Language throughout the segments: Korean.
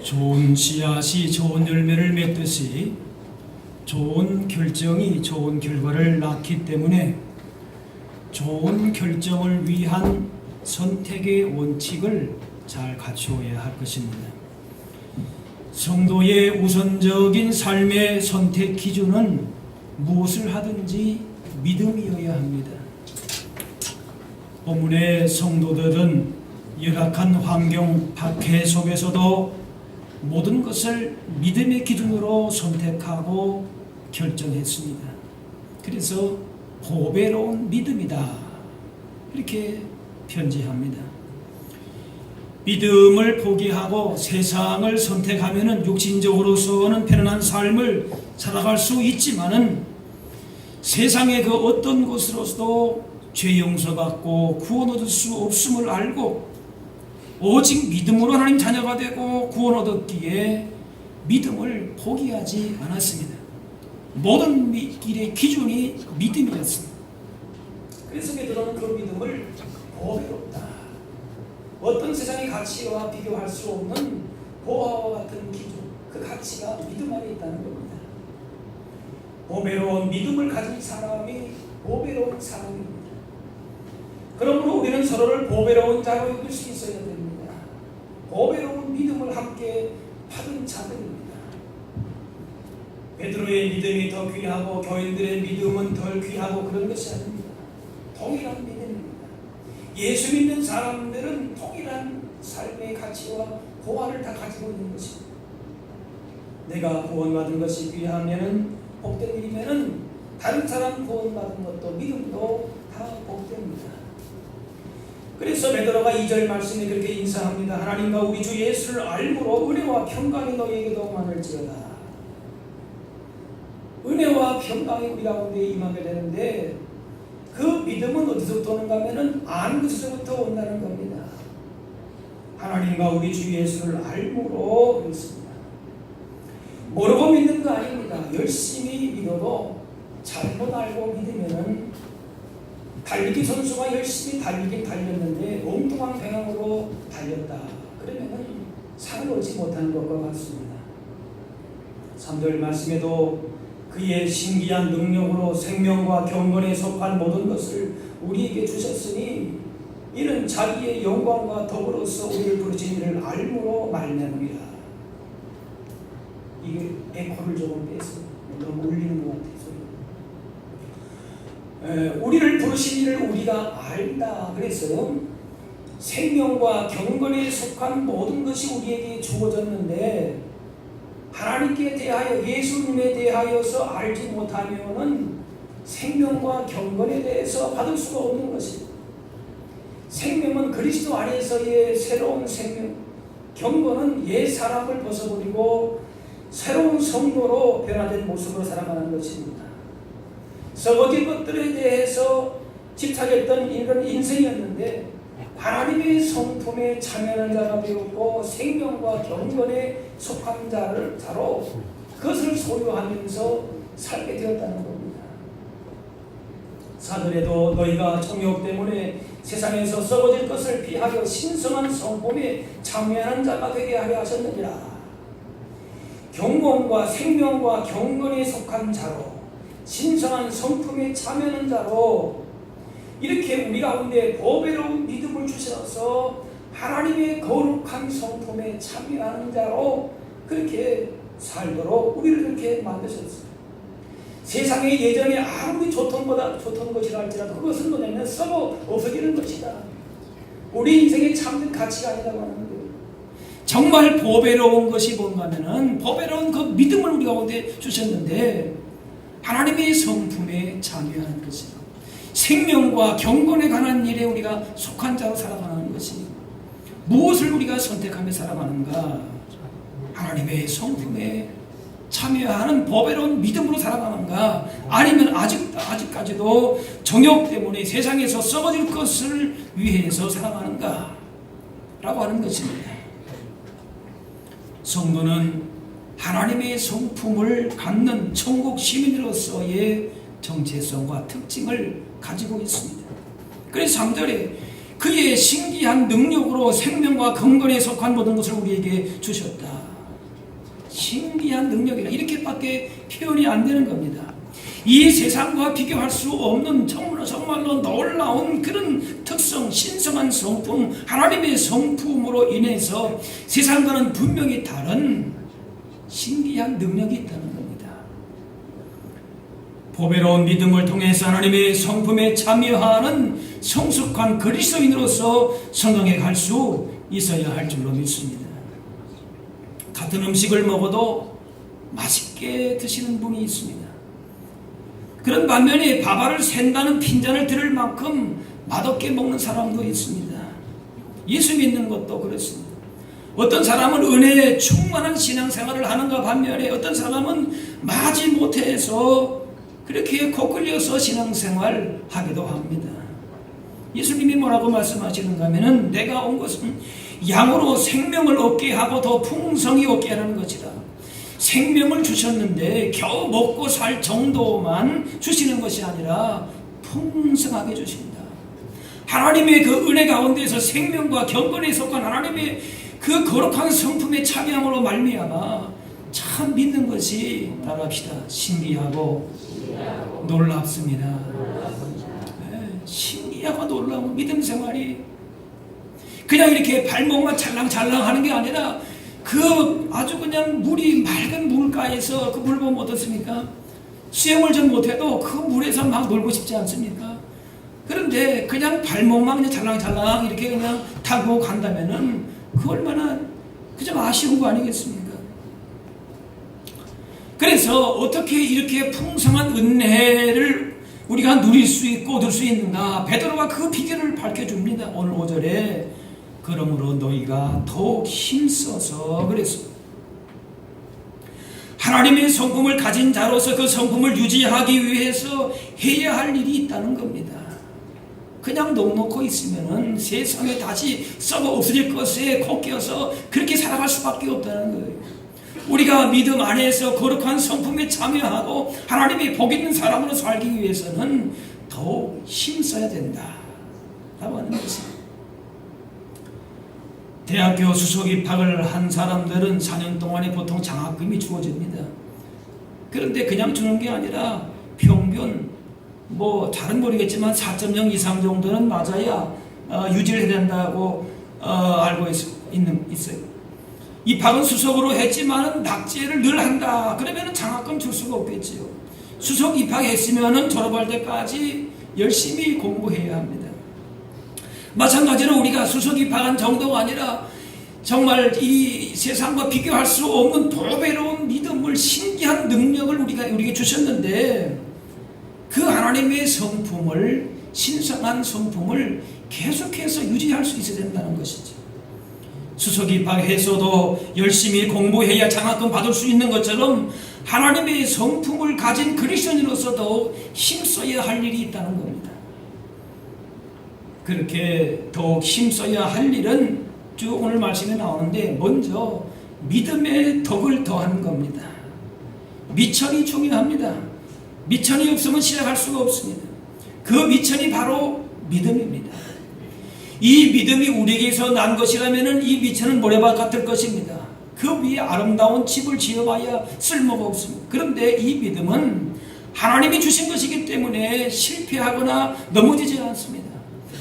좋은 씨앗이 좋은 열매를 맺듯이 좋은 결정이 좋은 결과를 낳기 때문에 좋은 결정을 위한 선택의 원칙을 잘 갖추어야 할 것입니다. 성도의 우선적인 삶의 선택 기준은 무엇을 하든지 믿음이어야 합니다. 본문의 성도들은 열악한 환경 박해 속에서도 모든 것을 믿음의 기준으로 선택하고 결정했습니다. 그래서 보배로운 믿음이다 이렇게 편지합니다. 믿음을 포기하고 세상을 선택하면은 육신적으로서는 편안한 삶을 살아갈 수 있지만은 세상의 그 어떤 것으로서도 죄 용서받고 구원 얻을 수 없음을 알고 오직 믿음으로 하나님 자녀가 되고 구원 얻었기에 믿음을 포기하지 않았습니다. 모든 길의 기준이 믿음이었습니다. 그래서 베드로는 그 믿음을 보배롭다, 어떤 세상의 가치와 비교할 수 없는 보화와 같은 기준, 그 가치가 믿음 안에 있다는 겁니다. 보배로운 믿음을 가진 사람이 보배로운 사람입니다. 그러므로 우리는 서로를 보배로운 자로 여길 수 있어야 됩니다. 보배로운 믿음을 함께 받은 자들입니다. 베드로의 믿음이 더 귀하고 교인들의 믿음은 덜 귀하고 그런 것이 아닙니다. 동일한 믿음입니다. 예수 믿는 사람들은 동일한 삶의 가치와 보화를 다 가지고 있는 것입니다. 내가 구원받은 것이 귀하면은 복된 일이면은 다른 사람 구원받은 것도 믿음도 다 복됩니다. 그래서 베드로가 2절 말씀에 그렇게 인사합니다. 하나님과 우리 주 예수를 알므로 은혜와 평강이 너희에게도 많을지어다. 은혜와 평강이 우리 가운데 임하게 되는데 그 믿음은 어디서부터 오는가 하면은 아는 것에서부터 온다는 겁니다. 하나님과 우리 주 예수를 알므로 그렇습니다. 모르고 믿는 거 아닙니다. 열심히 믿어도 잘못 알고 믿으면은 달리기 선수가 열심히 달리긴 달렸는데 엉뚱한 방향으로 달렸다. 그러면은 상을 얻지 못하는 것과 같습니다. 3절 말씀에도 그의 신기한 능력으로 생명과 경건에 속한 모든 것을 우리에게 주셨으니 이는 자기의 영광과 더불어서 우리를 부르신 이를 알므로 말미암으리라. 이게 에코를 조금 빼서 너무 울리는 것 같아요. 우리를 부르신 이를 우리가 알다 그랬어요. 생명과 경건에 속한 모든 것이 우리에게 주어졌는데 하나님께 대하여 예수님에 대하여서 알지 못하면은 생명과 경건에 대해서 받을 수가 없는 것입니다. 생명은 그리스도 안에서의 새로운 생명, 경건은 옛 사람을 벗어버리고 새로운 성도로 변화된 모습으로 살아가는 것입니다. 썩어진 것들에 대해서 집착했던 이런 인생이었는데 하나님의 성품에 참여하는 자가 되었고 생명과 경건에 속한 자로 그것을 소유하면서 살게 되었다는 겁니다. 사절에도 너희가 정욕 때문에 세상에서 썩어질 것을 피하여 신성한 성품에 참여하는 자가 되게 하려 하셨느니라. 경건과 생명과 경건에 속한 자로 신성한 성품에 참여하는 자로 이렇게 우리 가운데 보배로운 믿음을 주셔서 하나님의 거룩한 성품에 참여하는 자로 그렇게 살도록 우리를 그렇게 만드셨어요. 세상에 예전에 아무리 좋던 것이라 할지라도 그것은 뭐냐면 썩어 없어지는 것이다. 우리 인생의 참된 가치가 아니라고 하는 거예요. 정말 보배로운 것이 뭔가 하면은 보배로운 그 믿음을 우리 가운데 주셨는데 하나님의 성품에 참여하는 것이다. 생명과 경건에 관한 일에 우리가 속한 자로 살아가는 것이 무엇을 우리가 선택하며 살아가는가? 하나님의 성품에 참여하는 보배로운 믿음으로 살아가는가? 아니면 아직까지도 정욕 때문에 세상에서 썩어질 것을 위해서 살아가는가? 라고 하는 것입니다. 성도는 하나님의 성품을 갖는 천국 시민으로서의 정체성과 특징을 가지고 있습니다. 그래서 3절에 그의 신기한 능력으로 생명과 경건에 속한 모든 것을 우리에게 주셨다. 신기한 능력이라 이렇게밖에 표현이 안 되는 겁니다. 이 세상과 비교할 수 없는 정말로 놀라운 그런 특성, 신성한 성품, 하나님의 성품으로 인해서 세상과는 분명히 다른 신기한 능력이 있다는 겁니다. 보배로운 믿음을 통해서 하나님의 성품에 참여하는 성숙한 그리스도인으로서 성경에 갈 수 있어야 할 줄로 믿습니다. 같은 음식을 먹어도 맛있게 드시는 분이 있습니다. 그런 반면에 밥알을 샌다는 핀잔을 들을 만큼 맛없게 먹는 사람도 있습니다. 예수 믿는 것도 그렇습니다. 어떤 사람은 은혜에 충만한 신앙생활을 하는가 반면에 어떤 사람은 마지 못해서 그렇게 코끌려서 신앙생활 하기도 합니다. 예수님이 뭐라고 말씀하시는가 하면은 내가 온 것은 양으로 생명을 얻게 하고 더 풍성히 얻게 하는 것이다. 생명을 주셨는데 겨우 먹고 살 정도만 주시는 것이 아니라 풍성하게 주신다. 하나님의 그 은혜 가운데서 생명과 경건에 속한 하나님의 그 거룩한 성품에 참여함으로 말미암아 참 믿는 것이 따라합시다. 신기하고 놀랍습니다. 네, 신기하고 놀라운 믿음 생활이 그냥 이렇게 발목만 찰랑찰랑 하는 게 아니라 그 아주 그냥 물이 맑은 물가에서 그 물 보면 어떻습니까? 수영을 좀 못해도 그 물에서 막 놀고 싶지 않습니까? 그런데 그냥 발목만 그냥 찰랑찰랑 이렇게 그냥 타고 간다면은 그 얼마나 그저 아쉬운 거 아니겠습니까? 그래서 어떻게 이렇게 풍성한 은혜를 우리가 누릴 수 있고 얻을 수 있는가? 베드로가 그 비결을 밝혀줍니다. 오늘 5절에 그러므로 너희가 더욱 힘써서 그랬습니다. 하나님의 성품을 가진 자로서 그 성품을 유지하기 위해서 해야 할 일이 있다는 겁니다. 그냥 넉넉히 있으면은 세상에 다시 썩어 없어질 것에 콕끼어서 그렇게 살아갈 수밖에 없다는 거예요. 우리가 믿음 안에서 거룩한 성품에 참여하고 하나님의 복 있는 사람으로 살기 위해서는 더욱 힘써야 된다 라고 하는 것입니다. 대학교 수석 입학을 한 사람들은 4년 동안에 보통 장학금이 주어집니다. 그런데 그냥 주는 게 아니라 평균 잘은 모르겠지만 4.0 이상 정도는 맞아야 유지를 해야 된다고 알고 있어요. 입학은 수석으로 했지만 낙제를 늘 한다. 그러면 장학금 줄 수가 없겠지요. 수석 입학했으면 졸업할 때까지 열심히 공부해야 합니다. 마찬가지로 우리가 수석 입학한 정도가 아니라 정말 이 세상과 비교할 수 없는 보배로운 믿음을 신기한 능력을 우리에게 주셨는데 그 하나님의 성품을 신성한 성품을 계속해서 유지할 수 있어야 된다는 것이죠. 수석 입학해서도 열심히 공부해야 장학금 받을 수 있는 것처럼 하나님의 성품을 가진 그리스도인으로서도 힘써야 할 일이 있다는 겁니다. 그렇게 더욱 힘써야 할 일은 쭉 오늘 말씀에 나오는데 먼저 믿음의 덕을 더하는 겁니다. 미천이 중요합니다. 미천이 없으면 시작할 수가 없습니다. 그 미천이 바로 믿음입니다. 이 믿음이 우리에게서 난 것이라면 이 미천은 모래밭 같을 것입니다. 그 위에 아름다운 집을 지어봐야 쓸모가 없습니다. 그런데 이 믿음은 하나님이 주신 것이기 때문에 실패하거나 넘어지지 않습니다.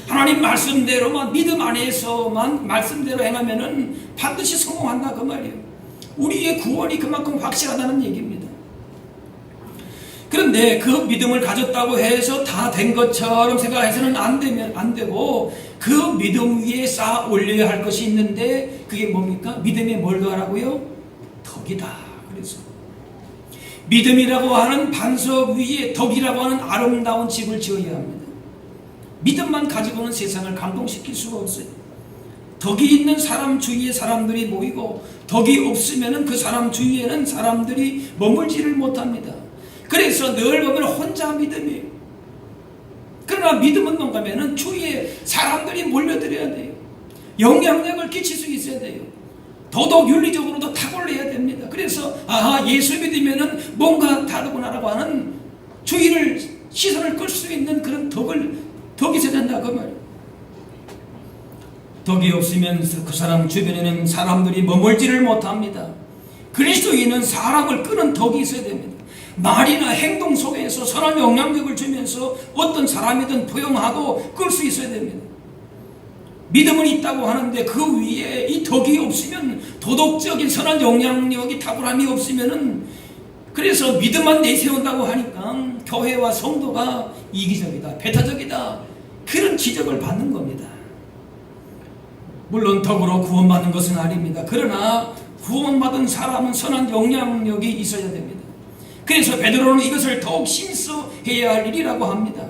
하나님 말씀대로만 믿음 안에서만 말씀대로 행하면은 반드시 성공한다 그 말이에요. 우리의 구원이 그만큼 확실하다는 얘기입니다. 그런데 그 믿음을 가졌다고 해서 다 된 것처럼 생각해서는 안 되고 그 믿음 위에 쌓아 올려야 할 것이 있는데 그게 뭡니까? 믿음에 뭘 더하라고요? 덕이다. 그래서 믿음이라고 하는 반석 위에 덕이라고 하는 아름다운 집을 지어야 합니다. 믿음만 가지고는 세상을 감동시킬 수가 없어요. 덕이 있는 사람 주위에 사람들이 모이고 덕이 없으면 그 사람 주위에는 사람들이 머물지를 못합니다. 그래서 늘 보면 혼자 믿음이에요. 그러나 믿음은 뭔가 하면 주위에 사람들이 몰려들어야 돼요. 영향력을 끼칠 수 있어야 돼요. 도덕 윤리적으로도 탁월해야 됩니다. 그래서 예수 믿으면 뭔가 다르구나라고 하는 주위를 시선을 끌 수 있는 그런 덕이 있어야 된다 그 말이에요. 덕이 없으면 그 사람 주변에는 사람들이 머물지를 못합니다. 그리스도인은 사람을 끄는 덕이 있어야 됩니다. 말이나 행동 속에서 선한 영향력을 주면서 어떤 사람이든 포용하고 끌 수 있어야 됩니다. 믿음은 있다고 하는데 그 위에 이 덕이 없으면, 도덕적인 선한 영향력이 탁월함이 없으면은, 그래서 믿음만 내세운다고 하니까 교회와 성도가 이기적이다, 배타적이다, 그런 지적을 받는 겁니다. 물론 덕으로 구원받는 것은 아닙니다. 그러나 구원받은 사람은 선한 영향력이 있어야 됩니다. 그래서 베드로는 이것을 더욱 심수해야 할 일이라고 합니다.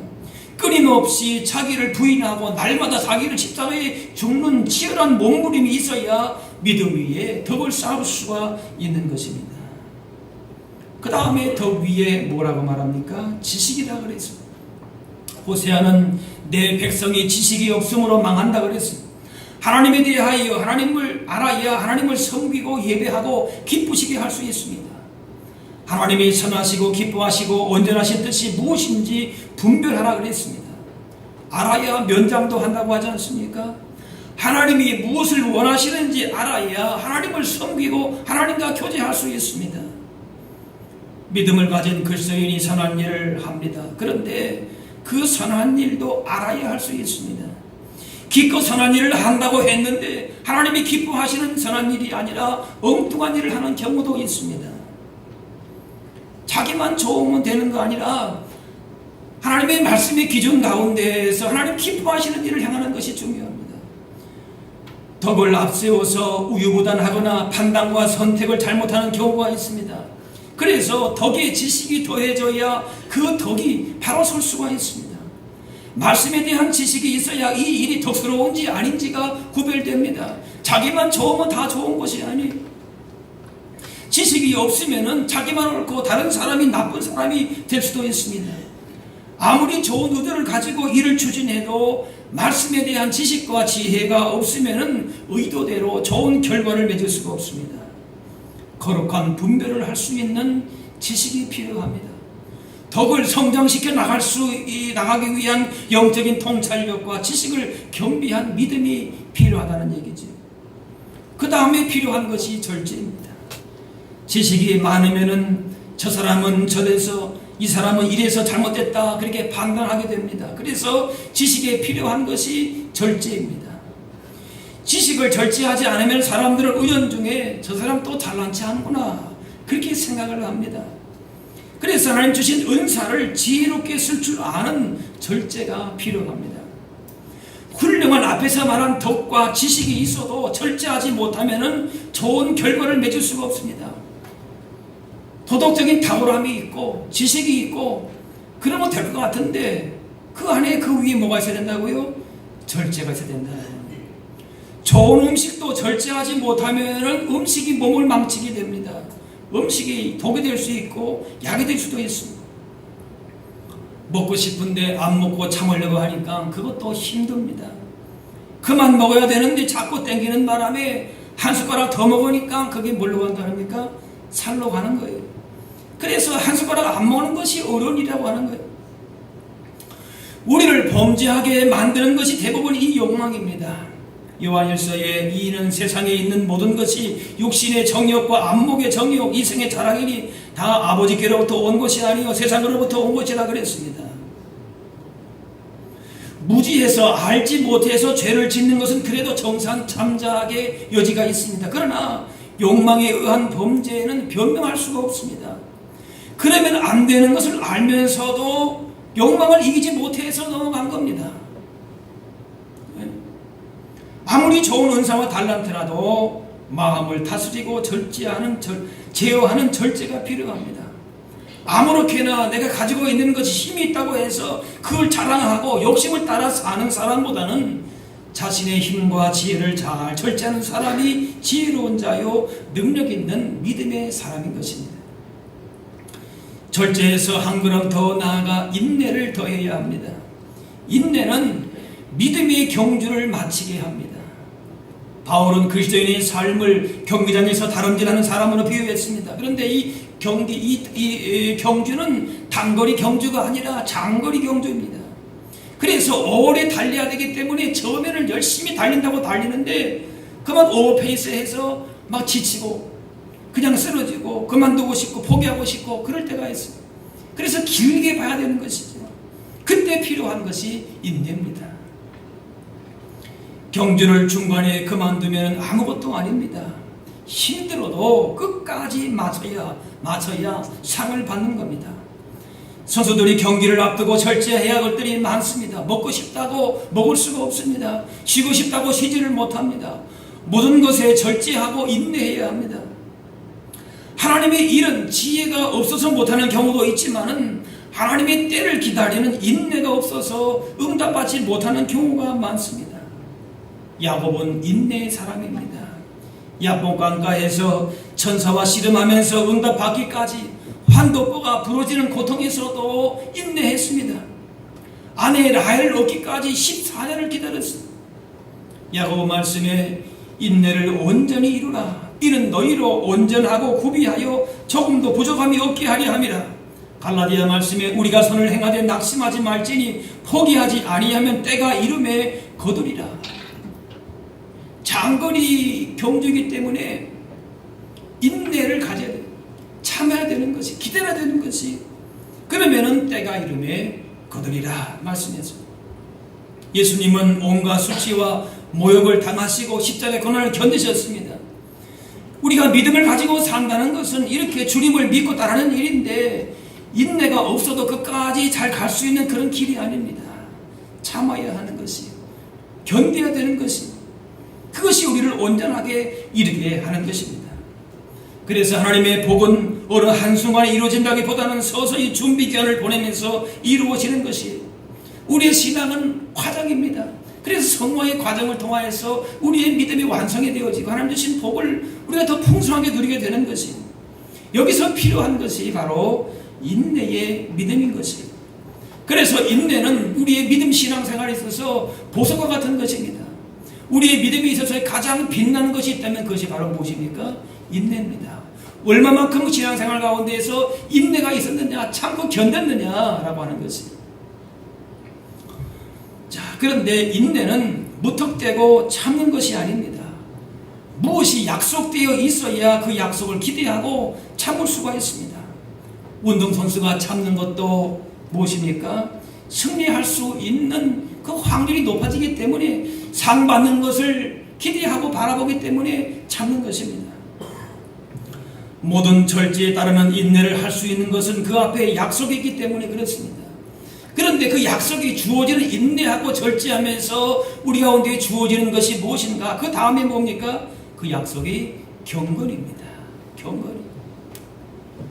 끊임없이 자기를 부인하고 날마다 자기를 십자가에 죽는 치열한 몸부림이 있어야 믿음 위에 덕을 쌓을 수가 있는 것입니다. 그 다음에 덕 위에 뭐라고 말합니까? 지식이라 그랬습니다. 호세아는 내 백성이 지식이 없음으로 망한다 그랬습니다. 하나님에 대하여 하나님을 알아야 하나님을 섬기고 예배하고 기쁘시게 할 수 있습니다. 하나님이 선하시고 기뻐하시고 온전하신 뜻이 무엇인지 분별하라 그랬습니다. 알아야 면장도 한다고 하지 않습니까? 하나님이 무엇을 원하시는지 알아야 하나님을 섬기고 하나님과 교제할 수 있습니다. 믿음을 가진 그리스도인이 선한 일을 합니다. 그런데 그 선한 일도 알아야 할 수 있습니다. 기껏 선한 일을 한다고 했는데 하나님이 기뻐하시는 선한 일이 아니라 엉뚱한 일을 하는 경우도 있습니다. 자기만 좋으면 되는 거 아니라 하나님의 말씀의 기준 가운데에서 하나님 기뻐하시는 일을 행하는 것이 중요합니다. 덕을 앞세워서 우유부단하거나 판단과 선택을 잘못하는 경우가 있습니다. 그래서 덕에 지식이 더해져야 그 덕이 바로 설 수가 있습니다. 말씀에 대한 지식이 있어야 이 일이 덕스러운지 아닌지가 구별됩니다. 자기만 좋으면 다 좋은 것이 아니에요. 지식이 없으면 자기만 옳고 다른 사람이 나쁜 사람이 될 수도 있습니다. 아무리 좋은 의도를 가지고 일을 추진해도 말씀에 대한 지식과 지혜가 없으면 의도대로 좋은 결과를 맺을 수가 없습니다. 거룩한 분별을 할 수 있는 지식이 필요합니다. 덕을 성장시켜 나가기 위한 영적인 통찰력과 지식을 겸비한 믿음이 필요하다는 얘기죠. 그 다음에 필요한 것이 절제입니다. 지식이 많으면은 저 사람은 저래서 이 사람은 이래서 잘못됐다 그렇게 판단하게 됩니다. 그래서 지식에 필요한 것이 절제입니다. 지식을 절제하지 않으면 사람들은 은연중에 저 사람 또 잘난 체 하는구나 그렇게 생각을 합니다. 그래서 하나님 주신 은사를 지혜롭게 쓸 줄 아는 절제가 필요합니다. 훌륭한 앞에서 말한 덕과 지식이 있어도 절제하지 못하면 좋은 결과를 맺을 수가 없습니다. 도덕적인 탁월함이 있고 지식이 있고 그러면 될 것 같은데 그 안에 그 위에 뭐가 있어야 된다고요? 절제가 있어야 된다. 좋은 음식도 절제하지 못하면 음식이 몸을 망치게 됩니다. 음식이 독이 될 수 있고 약이 될 수도 있습니다. 먹고 싶은데 안 먹고 참으려고 하니까 그것도 힘듭니다. 그만 먹어야 되는데 자꾸 땡기는 바람에 한 숟가락 더 먹으니까 그게 뭘로 간다 합니까? 살로 가는 거예요. 그래서 한 숟가락 안 먹는 것이 어른이라고 하는 거예요. 우리를 범죄하게 만드는 것이 대부분 이 욕망입니다. 요한일서에 이는 세상에 있는 모든 것이 육신의 정욕과 안목의 정욕, 이성의 자랑이니 다 아버지께로부터 온 것이 아니요 세상으로부터 온 것이라 그랬습니다. 무지해서 알지 못해서 죄를 짓는 것은 그래도 정상 참작의 여지가 있습니다. 그러나 욕망에 의한 범죄에는 변명할 수가 없습니다. 그러면 안 되는 것을 알면서도 욕망을 이기지 못해서 넘어간 겁니다. 아무리 좋은 은사와 달란트라도 마음을 다스리고 제어하는 절제가 필요합니다. 아무렇게나 내가 가지고 있는 것이 힘이 있다고 해서 그걸 자랑하고 욕심을 따라 사는 사람보다는 자신의 힘과 지혜를 잘 절제하는 사람이 지혜로운 자요 능력 있는 믿음의 사람인 것입니다. 절제해서 한 걸음 더 나아가 인내를 더해야 합니다. 인내는 믿음의 경주를 마치게 합니다. 바울은 그리스도인의 삶을 경기장에서 다름질하는 사람으로 비유했습니다. 그런데 이 경주는 단거리 경주가 아니라 장거리 경주입니다. 그래서 오래 달려야 되기 때문에 처음에는 열심히 달린다고 달리는데 그만 오버페이스해서 막 지치고 그냥 쓰러지고 그만두고 싶고 포기하고 싶고 그럴 때가 있어요. 그래서 길게 봐야 되는 것이죠. 그때 필요한 것이 인내입니다. 경주를 중간에 그만두면 아무것도 아닙니다. 힘들어도 끝까지 맞춰야 상을 받는 겁니다. 선수들이 경기를 앞두고 절제해야 할 것들이 많습니다. 먹고 싶다고 먹을 수가 없습니다. 쉬고 싶다고 쉬지를 못합니다. 모든 것에 절제하고 인내해야 합니다. 하나님의 일은 지혜가 없어서 못하는 경우도 있지만은 하나님의 때를 기다리는 인내가 없어서 응답받지 못하는 경우가 많습니다. 야곱은 인내의 사람입니다. 야복강가에서 천사와 씨름하면서 응답받기까지 환도뼈가 부러지는 고통에서도 인내했습니다. 아내 라헬을 얻기까지 14년을 기다렸습니다. 야고보 말씀에 인내를 온전히 이루라. 이는 너희로 온전하고 구비하여 조금도 부족함이 없게 하려 함이라. 갈라디아 말씀에 우리가 선을 행하되 낙심하지 말지니 포기하지 아니하면 때가 이름에 거두리라. 장거리 경주이기 때문에 인내를 가져야 돼요. 참아야 되는 것이, 기다려야 되는 것이, 그러면은 때가 이름에 거두리라 말씀했습니다. 예수님은 온갖 수치와 모욕을 당하시고 십자가의 고난을 견디셨습니다. 우리가 믿음을 가지고 산다는 것은 이렇게 주님을 믿고 따르는 일인데 인내가 없어도 끝까지 잘 갈 수 있는 그런 길이 아닙니다. 참아야 하는 것이, 견뎌야 되는 것이, 그것이 우리를 온전하게 이르게 하는 것입니다. 그래서 하나님의 복은 어느 한순간에 이루어진다기보다는 서서히 준비기간을 보내면서 이루어지는 것이, 우리의 신앙은 과정입니다. 그래서 성화의 과정을 통하여서 우리의 믿음이 완성이 되어지고 하나님 주신 복을 우리가 더 풍성하게 누리게 되는 것이, 여기서 필요한 것이 바로 인내의 믿음인 것입니다. 그래서 인내는 우리의 믿음 신앙생활에 있어서 보석과 같은 것입니다. 우리의 믿음에 있어서 가장 빛나는 것이 있다면 그것이 바로 무엇입니까? 인내입니다. 얼마만큼 신앙생활 가운데에서 인내가 있었느냐, 참고 견뎠느냐라고 하는 것입니다. 자, 그런데 인내는 무턱대고 참는 것이 아닙니다. 무엇이 약속되어 있어야 그 약속을 기대하고 참을 수가 있습니다. 운동선수가 참는 것도 무엇입니까? 승리할 수 있는 그 확률이 높아지기 때문에, 상 받는 것을 기대하고 바라보기 때문에 참는 것입니다. 모든 절제에 따르는 인내를 할 수 있는 것은 그 앞에 약속이 있기 때문에 그렇습니다. 그런데 그 약속이 주어지는 인내하고 절제하면서 우리 가운데 주어지는 것이 무엇인가? 그 다음에 뭡니까? 그 약속이 경건입니다. 경건.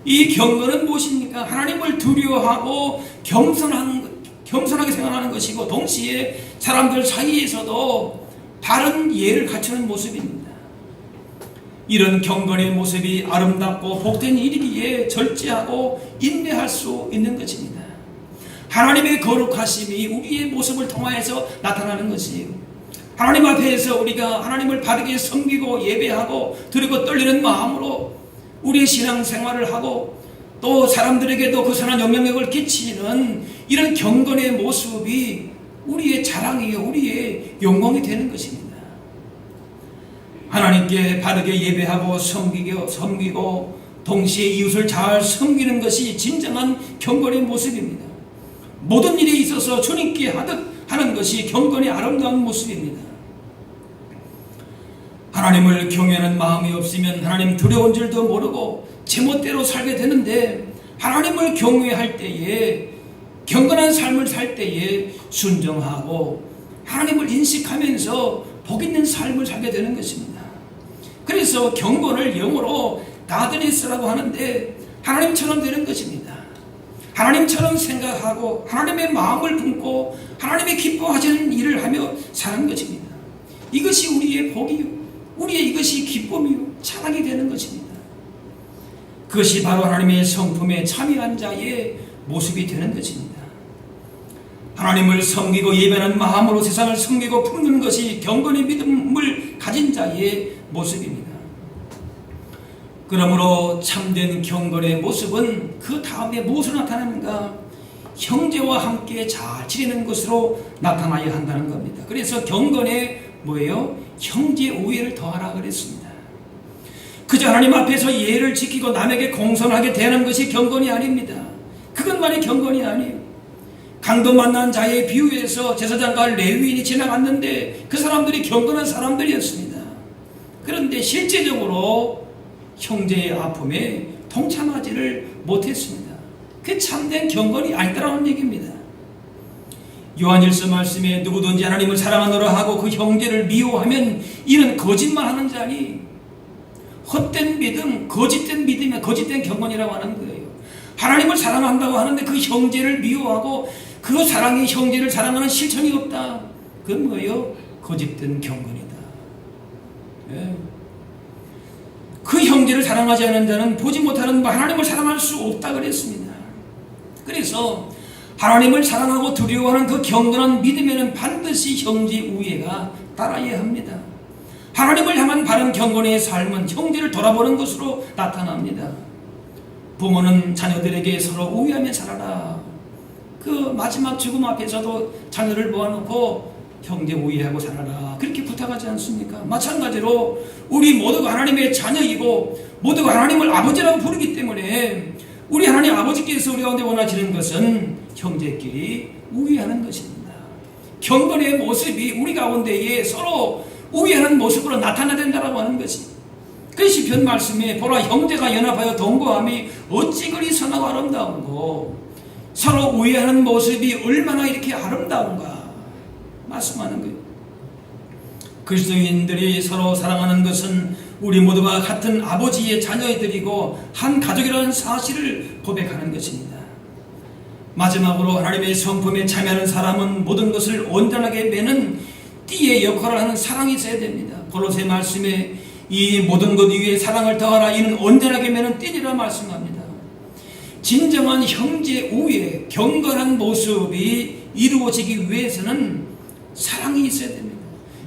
이 경건은 무엇입니까? 하나님을 두려워하고 겸손하게 생각하는 것이고, 동시에 사람들 사이에서도 바른 예를 갖추는 모습입니다. 이런 경건의 모습이 아름답고 복된 일이기에 절제하고 인내할 수 있는 것입니다. 하나님의 거룩하심이 우리의 모습을 통하여서 나타나는 것이에요. 하나님 앞에서 우리가 하나님을 바르게 섬기고 예배하고 드리고 떨리는 마음으로 우리의 신앙생활을 하고 또 사람들에게도 그 선한 영향력을 끼치는 이런 경건의 모습이 우리의 자랑이요, 우리의 영광이 되는 것입니다. 하나님께 바르게 예배하고 섬기고 동시에 이웃을 잘 섬기는 것이 진정한 경건의 모습입니다. 모든 일에 있어서 주님께 하는 것이 경건의 아름다운 모습입니다. 하나님을 경외하는 마음이 없으면 하나님 두려운 줄도 모르고 제멋대로 살게 되는데, 하나님을 경외할 때에, 경건한 삶을 살 때에 순종하고 하나님을 인식하면서 복 있는 삶을 살게 되는 것입니다. 그래서 경건을 영어로 가드니스라고 하는데 하나님처럼 되는 것입니다. 하나님처럼 생각하고 하나님의 마음을 품고 하나님의 기뻐하시는 일을 하며 사는 것입니다. 이것이 우리의 복이요, 우리의 이것이 기쁨이요, 자랑이 되는 것입니다. 그것이 바로 하나님의 성품에 참여한 자의 모습이 되는 것입니다. 하나님을 섬기고 예배하는 마음으로 세상을 섬기고 품는 것이 경건의 믿음을 가진 자의 모습입니다. 그러므로 참된 경건의 모습은 그 다음에 무엇으로 나타나는가? 형제와 함께 잘 지내는 것으로 나타나야 한다는 겁니다. 그래서 경건에 뭐예요? 형제 우애를 더하라 그랬습니다. 그저 하나님 앞에서 예를 지키고 남에게 공손하게 대하는 것이 경건이 아닙니다. 그것만이 경건이 아니에요. 강도 만난 자의 비유에서 제사장과 레위인이 지나갔는데 그 사람들이 경건한 사람들이었습니다. 그런데 실제적으로 형제의 아픔에 동참하지를 못했습니다. 그게 참된 경건이 아니다라는 얘기입니다. 요한일서 말씀에 누구든지 하나님을 사랑하노라 하고 그 형제를 미워하면 이는 거짓말하는 자니 헛된 믿음, 거짓된 믿음이 거짓된 경건이라고 하는 거예요. 하나님을 사랑한다고 하는데 그 형제를 미워하고 그 사랑의 형제를 사랑하는 실천이 없다. 그건 뭐예요? 거짓된 경건이다. 예. 그 형제를 사랑하지 않는 자는 보지 못하는 하나님을 사랑할 수 없다 그랬습니다. 그래서 하나님을 사랑하고 두려워하는 그 경건한 믿음에는 반드시 형제 우애가 따라야 합니다. 하나님을 향한 바른 경건의 삶은 형제를 돌아보는 것으로 나타납니다. 부모는 자녀들에게 서로 우애하며 살아라. 그 마지막 죽음 앞에서도 자녀를 모아놓고 형제 우애하고 살아라 그렇게 부탁하지 않습니까? 마찬가지로 우리 모두가 하나님의 자녀이고 모두가 하나님을 아버지라고 부르기 때문에 우리 하나님 아버지께서 우리 가운데 원하시는 것은 형제끼리 우애하는 것입니다. 경건의 모습이 우리 가운데에 서로 우애하는 모습으로 나타나야 된다고 하는 것이 그 시편 말씀에 보라 형제가 연합하여 동거함이 어찌 그리 선하고 아름다운고 서로 우애하는 모습이 얼마나 이렇게 아름다운가 말씀하는 거예요. 그리스도인들이 서로 사랑하는 것은 우리 모두가 같은 아버지의 자녀들이고 한 가족이라는 사실을 고백하는 것입니다. 마지막으로 하나님의 성품에 참여하는 사람은 모든 것을 온전하게 매는 띠의 역할을 하는 사랑이 있어야 됩니다. 골로새 말씀에 이 모든 것 위에 사랑을 더하라 이는 온전하게 매는 띠니라 말씀합니다. 진정한 형제 우애, 경건한 모습이 이루어지기 위해서는 사랑이 있어야 됩니다.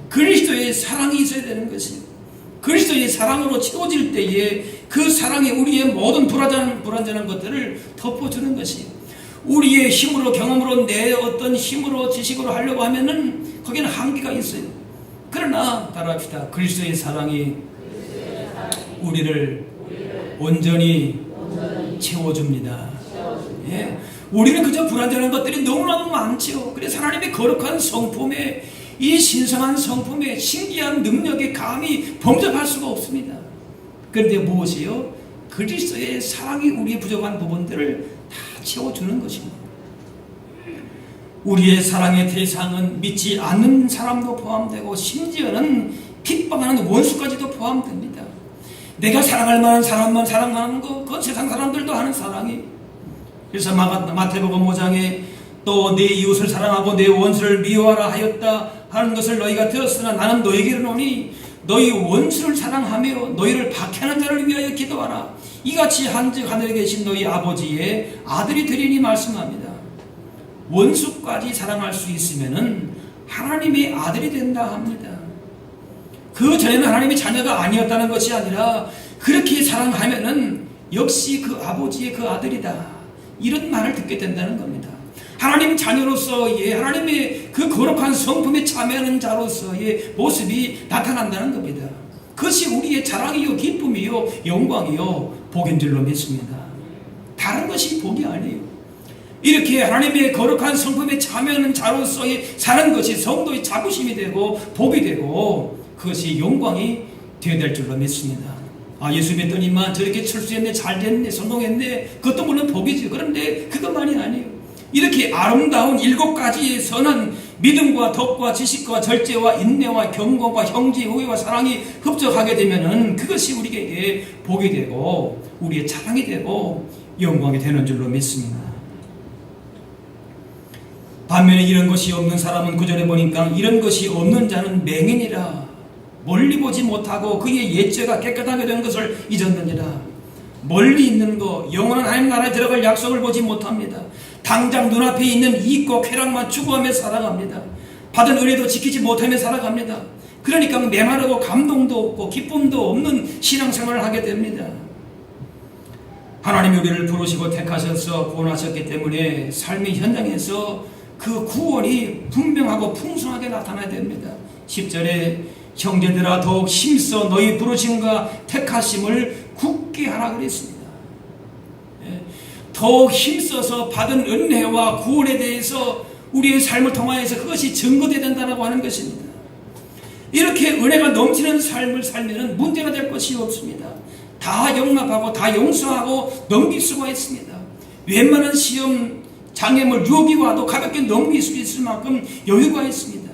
그리스도의 사랑이 있어야 되는 것이에요. 그리스도의 사랑으로 채워질 때에 그 사랑이 우리의 모든 불완전한 것들을 덮어주는 것이에요. 우리의 힘으로 경험으로 내 어떤 힘으로 지식으로 하려고 하면은 거기는 한계가 있어요. 그러나 따라합시다. 그리스도의 사랑이 우리를 온전히 채워줍니다. 예. 우리는 그저 불완전한 것들이 너무나도 많죠. 그래서 하나님의 거룩한 성품에 이 신성한 성품에 신기한 능력에 감히 범접할 수가 없습니다. 그런데 무엇이요? 그리스도의 사랑이 우리의 부족한 부분들을 다 채워주는 것입니다. 우리의 사랑의 대상은 믿지 않는 사람도 포함되고 심지어는 핍박하는 원수까지도 포함됩니다. 내가 사랑할 만한 사람만 사랑하는 거 그건 세상 사람들도 하는 사랑이. 그래서 마태복음 5장에 또 내 이웃을 사랑하고 내 원수를 미워하라 하였다 하는 것을 너희가 들었으나 나는 너에게 이르노니 너희 원수를 사랑하며 너희를 박해하는 자를 위하여 기도하라. 이같이 한즉 하늘에 계신 너희 아버지의 아들이 되리니 말씀합니다. 원수까지 사랑할 수 있으면은 하나님의 아들이 된다 합니다. 그 전에는 하나님의 자녀가 아니었다는 것이 아니라 그렇게 사랑하면은 역시 그 아버지의 그 아들이다. 이런 말을 듣게 된다는 겁니다. 하나님 자녀로서 하나님의 그 거룩한 성품에 참여하는 자로서의 모습이 나타난다는 겁니다. 그것이 우리의 자랑이요 기쁨이요 영광이요 복인 줄로 믿습니다. 다른 것이 복이 아니에요. 이렇게 하나님의 거룩한 성품에 참여하는 자로서의 사는 것이 성도의 자부심이 되고 복이 되고 그것이 영광이 되어야 될 줄로 믿습니다. 예수 믿더니만 저렇게 철수했네, 잘됐네, 성공했네, 그것도 물론 복이죠. 그런데 그것만이 아니에요. 이렇게 아름다운 7가지의 선한 믿음과 덕과 지식과 절제와 인내와 경건과 형제 우애와 사랑이 흡족하게 되면은 그것이 우리에게 복이 되고 우리의 자랑이 되고 영광이 되는 줄로 믿습니다. 반면에 이런 것이 없는 사람은 구절에 보니까 이런 것이 없는 자는 맹인이라 멀리 보지 못하고 그의 옛죄가 깨끗하게 된 것을 잊었느니라. 멀리 있는 거 영원한 하나님 나라에 들어갈 약속을 보지 못합니다. 당장 눈앞에 있는 이익과 쾌락만 추구하며 살아갑니다. 받은 은혜도 지키지 못하며 살아갑니다. 그러니까 메마르고 감동도 없고 기쁨도 없는 신앙생활을 하게 됩니다. 하나님이 우리를 부르시고 택하셔서 구원하셨기 때문에 삶의 현장에서 그 구원이 분명하고 풍성하게 나타나야 됩니다. 10절에 형제들아 더욱 힘써 너희 부르심과 택하심을 굳게 하라 그랬습니다. 더욱 힘써서 받은 은혜와 구원에 대해서 우리의 삶을 통하여서 그것이 증거되어야 된다고 하는 것입니다. 이렇게 은혜가 넘치는 삶을 살면 문제가 될 것이 없습니다. 다 용납하고 다 용서하고 넘길 수가 있습니다. 웬만한 시험, 장애물, 유혹이 와도 가볍게 넘길 수 있을 만큼 여유가 있습니다.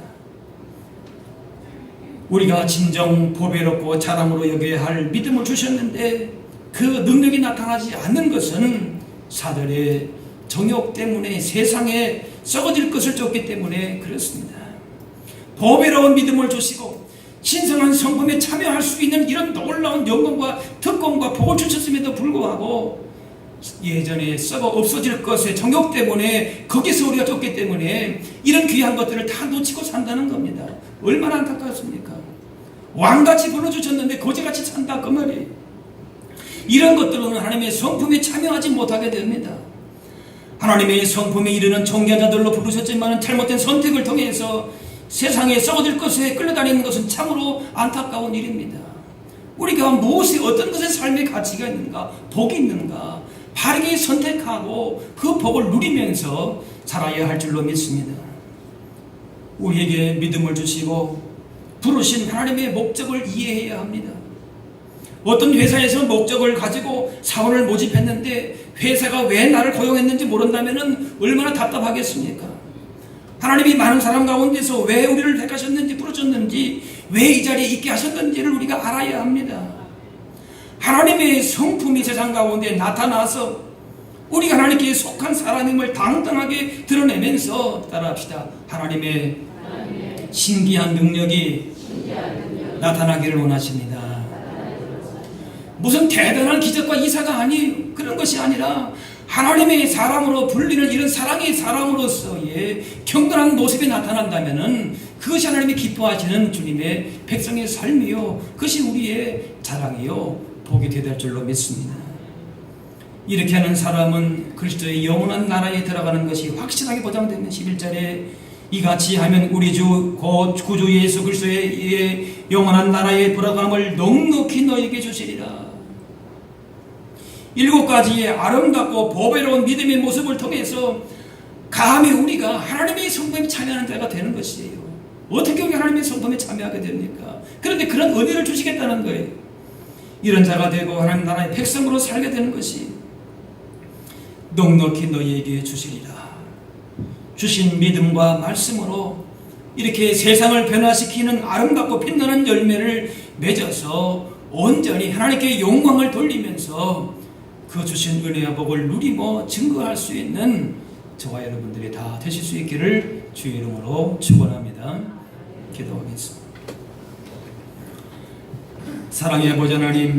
우리가 진정 보배롭고 자랑으로 여겨야 할 믿음을 주셨는데 그 능력이 나타나지 않는 것은 사들의 정욕 때문에 세상에 썩어질 것을 쫓기 때문에 그렇습니다. 보배로운 믿음을 주시고 신성한 성품에 참여할 수 있는 이런 놀라운 영광과 특권과 복을 주셨음에도 불구하고 예전에 썩어 없어질 것의 정욕 때문에 거기서 우리가 쫓기 때문에 이런 귀한 것들을 다 놓치고 산다는 겁니다. 얼마나 안타깝습니까? 왕같이 불러주셨는데 거지같이 산다 그 말이에요. 이런 것들로는 하나님의 성품에 참여하지 못하게 됩니다. 하나님의 성품에 이르는 종려자들로 부르셨지만 잘못된 선택을 통해서 세상에 썩어질 것에 끌려다니는 것은 참으로 안타까운 일입니다. 우리가 무엇이 어떤 것의 삶의 가치가 있는가, 복이 있는가 바르게 선택하고 그 복을 누리면서 살아야 할 줄로 믿습니다. 우리에게 믿음을 주시고 부르신 하나님의 목적을 이해해야 합니다. 어떤 회사에서 목적을 가지고 사원을 모집했는데 회사가 왜 나를 고용했는지 모른다면 얼마나 답답하겠습니까? 하나님이 많은 사람 가운데서 왜 우리를 택하셨는지 부르셨는지 왜 이 자리에 있게 하셨는지를 우리가 알아야 합니다. 하나님의 성품이 세상 가운데 나타나서 우리가 하나님께 속한 사람임을 당당하게 드러내면서 따라합시다. 하나님의 신기한 능력이 나타나기를 원하십니다. 무슨 대단한 기적과 이사가 아니에요. 그런 것이 아니라 하나님의 사람으로 불리는 이런 사랑의 사람으로서의 경건한 모습이 나타난다면 그것이 하나님이 기뻐하시는 주님의 백성의 삶이요, 그것이 우리의 자랑이요 복이 되어야 될 줄로 믿습니다. 이렇게 하는 사람은 그리스도의 영원한 나라에 들어가는 것이 확실하게 보장되는 11절에 이같이 하면 우리 주 곧 구주 예수 그리스도의 영원한 나라에 들어감을 넉넉히 너에게 주시리라. 7가지의 아름답고 보배로운 믿음의 모습을 통해서 감히 우리가 하나님의 성품에 참여하는 자가 되는 것이에요. 어떻게 우리 하나님의 성품에 참여하게 됩니까? 그런데 그런 은혜를 주시겠다는 거예요. 이런 자가 되고 하나님 나라의 백성으로 살게 되는 것이 넉넉히 너희에게 주시리라. 주신 믿음과 말씀으로 이렇게 세상을 변화시키는 아름답고 빛나는 열매를 맺어서 온전히 하나님께 영광을 돌리면서 그 주신 은혜와 복을 누리며 증거할 수 있는 저와 여러분들이 다 되실 수 있기를 주의 이름으로 축원합니다. 기도하겠습니다. 사랑의 아버지 하나님,